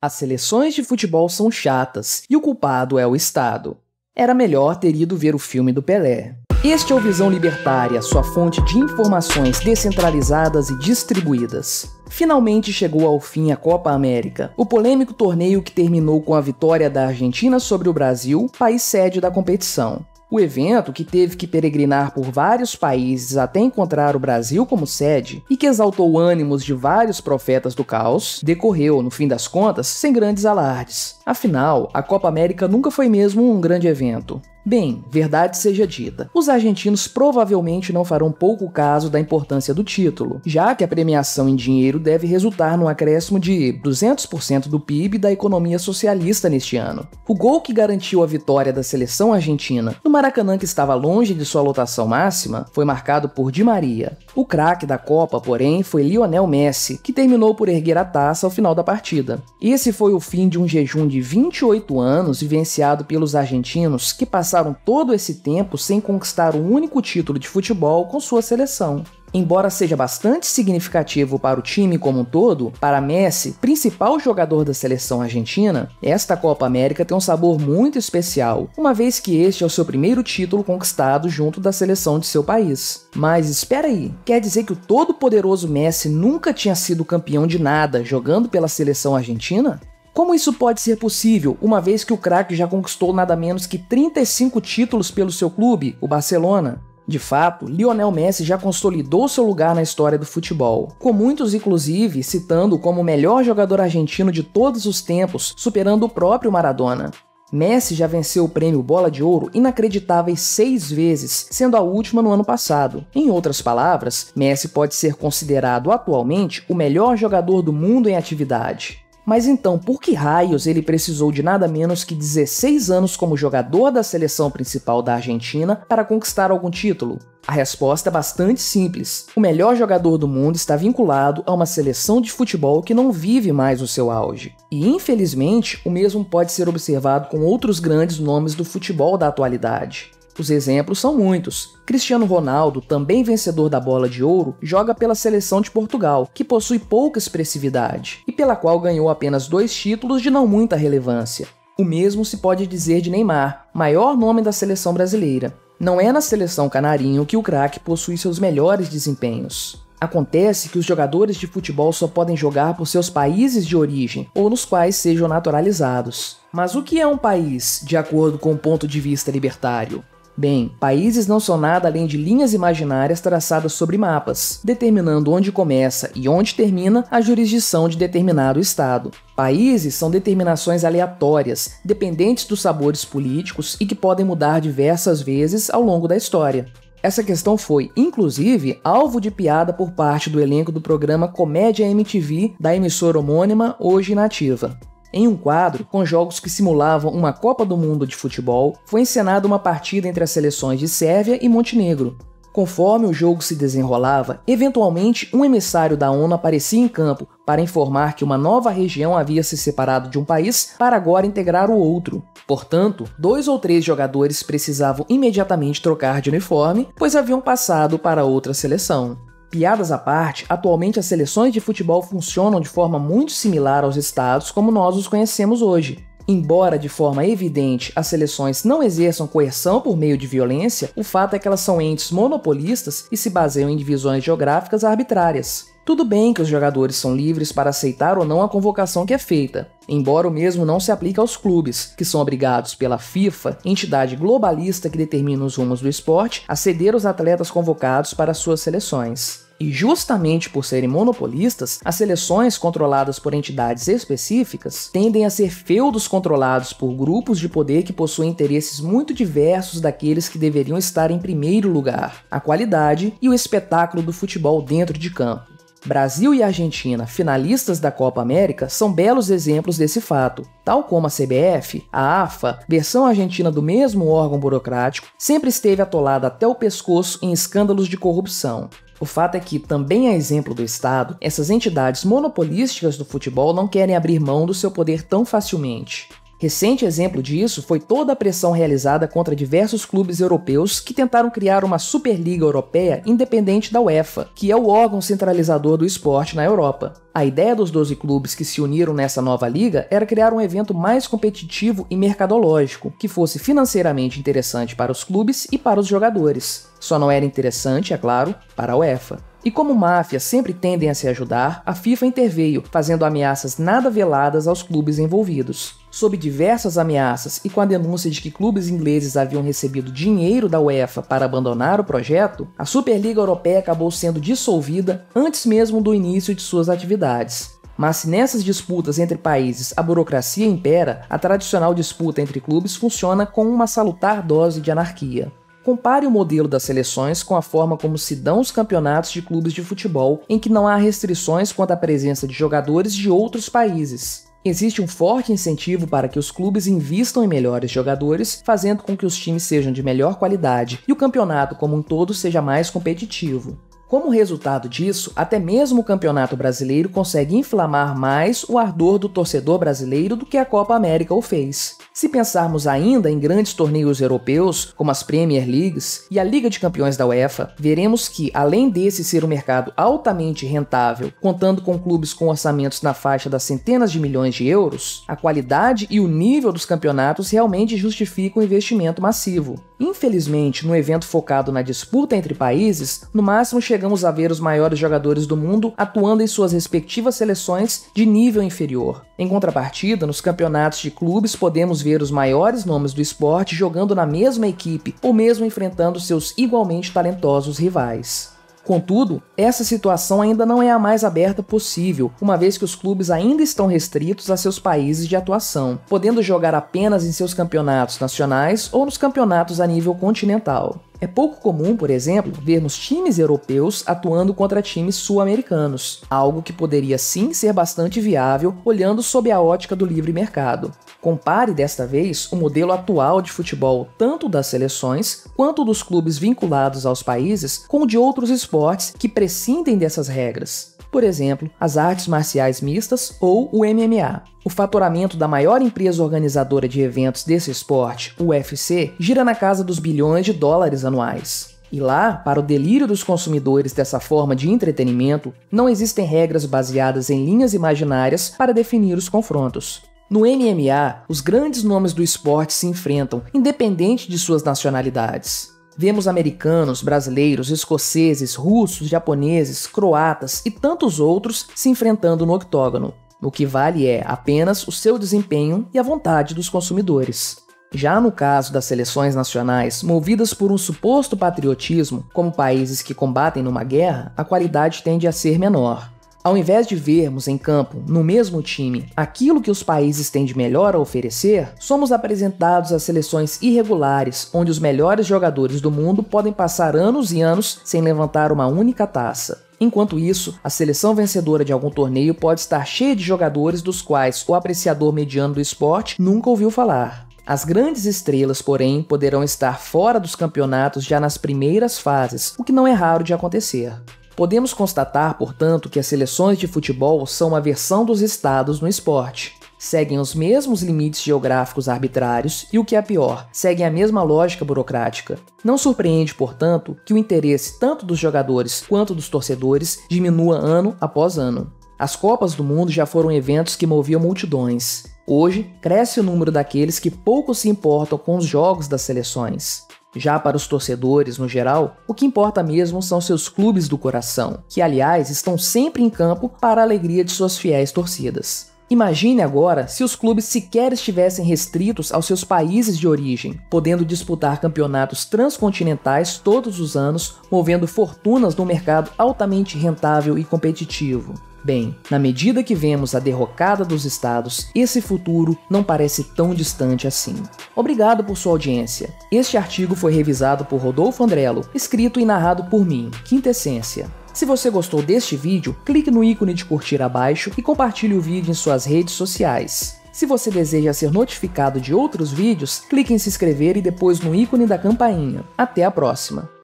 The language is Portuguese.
As seleções de futebol são chatas e o culpado é o Estado. Era melhor ter ido ver o filme do Pelé. Este é o Visão Libertária, sua fonte de informações descentralizadas e distribuídas. Finalmente chegou ao fim a Copa América, o polêmico torneio que terminou com a vitória da Argentina sobre o Brasil, país sede da competição. O evento, que teve que peregrinar por vários países até encontrar o Brasil como sede e que exaltou ânimos de vários profetas do caos, decorreu, no fim das contas, sem grandes alardes. Afinal, a Copa América nunca foi mesmo um grande evento. Bem, verdade seja dita, os argentinos provavelmente não farão pouco caso da importância do título, já que a premiação em dinheiro deve resultar num acréscimo de 200% do PIB da economia socialista neste ano. O gol que garantiu a vitória da seleção argentina, no Maracanã que estava longe de sua lotação máxima, foi marcado por Di Maria. O craque da Copa, porém, foi Lionel Messi, que terminou por erguer a taça ao final da partida. Esse foi o fim de um jejum de 28 anos vivenciado pelos argentinos que passaram todo esse tempo sem conquistar um único título de futebol com sua seleção. Embora seja bastante significativo para o time como um todo, para Messi, principal jogador da seleção argentina, esta Copa América tem um sabor muito especial, uma vez que este é o seu primeiro título conquistado junto da seleção de seu país. Mas espera aí, quer dizer que o todo-poderoso Messi nunca tinha sido campeão de nada jogando pela seleção argentina? Como isso pode ser possível, uma vez que o craque já conquistou nada menos que 35 títulos pelo seu clube, o Barcelona? De fato, Lionel Messi já consolidou seu lugar na história do futebol, com muitos inclusive citando-o como o melhor jogador argentino de todos os tempos, superando o próprio Maradona. Messi já venceu o prêmio Bola de Ouro inacreditáveis 6 vezes, sendo a última no ano passado. Em outras palavras, Messi pode ser considerado atualmente o melhor jogador do mundo em atividade. Mas então, por que raios ele precisou de nada menos que 16 anos como jogador da seleção principal da Argentina para conquistar algum título? A resposta é bastante simples. O melhor jogador do mundo está vinculado a uma seleção de futebol que não vive mais o seu auge. E, infelizmente, o mesmo pode ser observado com outros grandes nomes do futebol da atualidade. Os exemplos são muitos. Cristiano Ronaldo, também vencedor da Bola de Ouro, joga pela seleção de Portugal, que possui pouca expressividade, e pela qual ganhou apenas 2 títulos de não muita relevância. O mesmo se pode dizer de Neymar, maior nome da seleção brasileira. Não é na seleção canarinho que o craque possui seus melhores desempenhos. Acontece que os jogadores de futebol só podem jogar por seus países de origem ou nos quais sejam naturalizados. Mas o que é um país, de acordo com o ponto de vista libertário? Bem, países não são nada além de linhas imaginárias traçadas sobre mapas, determinando onde começa e onde termina a jurisdição de determinado estado. Países são determinações aleatórias, dependentes dos sabores políticos e que podem mudar diversas vezes ao longo da história. Essa questão foi, inclusive, alvo de piada por parte do elenco do programa Comédia MTV da emissora homônima, hoje inativa. Em um quadro, com jogos que simulavam uma Copa do Mundo de futebol, foi encenada uma partida entre as seleções de Sérvia e Montenegro. Conforme o jogo se desenrolava, eventualmente um emissário da ONU aparecia em campo para informar que uma nova região havia se separado de um país para agora integrar o outro. Portanto, 2 ou 3 jogadores precisavam imediatamente trocar de uniforme, pois haviam passado para outra seleção. Piadas à parte, atualmente as seleções de futebol funcionam de forma muito similar aos estados como nós os conhecemos hoje. Embora de forma evidente as seleções não exerçam coerção por meio de violência, o fato é que elas são entes monopolistas e se baseiam em divisões geográficas arbitrárias. Tudo bem que os jogadores são livres para aceitar ou não a convocação que é feita, embora o mesmo não se aplique aos clubes, que são obrigados pela FIFA, entidade globalista que determina os rumos do esporte, a ceder os atletas convocados para suas seleções. E justamente por serem monopolistas, as seleções controladas por entidades específicas tendem a ser feudos controlados por grupos de poder que possuem interesses muito diversos daqueles que deveriam estar em primeiro lugar: a qualidade e o espetáculo do futebol dentro de campo. Brasil e Argentina, finalistas da Copa América, são belos exemplos desse fato. Tal como a CBF, a AFA, versão argentina do mesmo órgão burocrático, sempre esteve atolada até o pescoço em escândalos de corrupção. O fato é que, também a exemplo do Estado, essas entidades monopolísticas do futebol não querem abrir mão do seu poder tão facilmente. Recente exemplo disso foi toda a pressão realizada contra diversos clubes europeus que tentaram criar uma Superliga Europeia independente da UEFA, que é o órgão centralizador do esporte na Europa. A ideia dos 12 clubes que se uniram nessa nova liga era criar um evento mais competitivo e mercadológico, que fosse financeiramente interessante para os clubes e para os jogadores. Só não era interessante, é claro, para a UEFA. E como máfias sempre tendem a se ajudar, a FIFA interveio, fazendo ameaças nada veladas aos clubes envolvidos. Sob diversas ameaças e com a denúncia de que clubes ingleses haviam recebido dinheiro da UEFA para abandonar o projeto, a Superliga Europeia acabou sendo dissolvida antes mesmo do início de suas atividades. Mas se nessas disputas entre países a burocracia impera, a tradicional disputa entre clubes funciona com uma salutar dose de anarquia. Compare o modelo das seleções com a forma como se dão os campeonatos de clubes de futebol, em que não há restrições quanto à presença de jogadores de outros países. Existe um forte incentivo para que os clubes invistam em melhores jogadores, fazendo com que os times sejam de melhor qualidade e o campeonato como um todo seja mais competitivo. Como resultado disso, até mesmo o Campeonato Brasileiro consegue inflamar mais o ardor do torcedor brasileiro do que a Copa América o fez. Se pensarmos ainda em grandes torneios europeus, como as Premier Leagues e a Liga de Campeões da UEFA, veremos que, além desse ser um mercado altamente rentável, contando com clubes com orçamentos na faixa das centenas de milhões de euros, a qualidade e o nível dos campeonatos realmente justificam o investimento massivo. Infelizmente, no evento focado na disputa entre países, no máximo chegamos a ver os maiores jogadores do mundo atuando em suas respectivas seleções de nível inferior. Em contrapartida, nos campeonatos de clubes podemos ver os maiores nomes do esporte jogando na mesma equipe ou mesmo enfrentando seus igualmente talentosos rivais. Contudo, essa situação ainda não é a mais aberta possível, uma vez que os clubes ainda estão restritos a seus países de atuação, podendo jogar apenas em seus campeonatos nacionais ou nos campeonatos a nível continental. É pouco comum, por exemplo, vermos times europeus atuando contra times sul-americanos, algo que poderia sim ser bastante viável olhando sob a ótica do livre mercado. Compare desta vez o modelo atual de futebol tanto das seleções quanto dos clubes vinculados aos países com o de outros esportes que prescindem dessas regras. Por exemplo, as artes marciais mistas ou o MMA. O faturamento da maior empresa organizadora de eventos desse esporte, o UFC, gira na casa dos bilhões de dólares anuais. E lá, para o delírio dos consumidores dessa forma de entretenimento, não existem regras baseadas em linhas imaginárias para definir os confrontos. No MMA, os grandes nomes do esporte se enfrentam, independente de suas nacionalidades. Vemos americanos, brasileiros, escoceses, russos, japoneses, croatas e tantos outros se enfrentando no octógono. O que vale é apenas o seu desempenho e a vontade dos consumidores. Já no caso das seleções nacionais, movidas por um suposto patriotismo, como países que combatem numa guerra, a qualidade tende a ser menor. Ao invés de vermos em campo, no mesmo time, aquilo que os países têm de melhor a oferecer, somos apresentados a seleções irregulares, onde os melhores jogadores do mundo podem passar anos e anos sem levantar uma única taça. Enquanto isso, a seleção vencedora de algum torneio pode estar cheia de jogadores dos quais o apreciador mediano do esporte nunca ouviu falar. As grandes estrelas, porém, poderão estar fora dos campeonatos já nas primeiras fases, o que não é raro de acontecer. Podemos constatar, portanto, que as seleções de futebol são uma versão dos estados no esporte. Seguem os mesmos limites geográficos arbitrários e, o que é pior, seguem a mesma lógica burocrática. Não surpreende, portanto, que o interesse tanto dos jogadores quanto dos torcedores diminua ano após ano. As Copas do Mundo já foram eventos que moviam multidões. Hoje, cresce o número daqueles que pouco se importam com os jogos das seleções. Já para os torcedores, no geral, o que importa mesmo são seus clubes do coração, que, aliás, estão sempre em campo para a alegria de suas fiéis torcidas. Imagine agora se os clubes sequer estivessem restritos aos seus países de origem, podendo disputar campeonatos transcontinentais todos os anos, movendo fortunas num mercado altamente rentável e competitivo. Bem, na medida que vemos a derrocada dos estados, esse futuro não parece tão distante assim. Obrigado por sua audiência. Este artigo foi revisado por Rodolfo Andrello, escrito e narrado por mim, Quintessência. Se você gostou deste vídeo, clique no ícone de curtir abaixo e compartilhe o vídeo em suas redes sociais. Se você deseja ser notificado de outros vídeos, clique em se inscrever e depois no ícone da campainha. Até a próxima!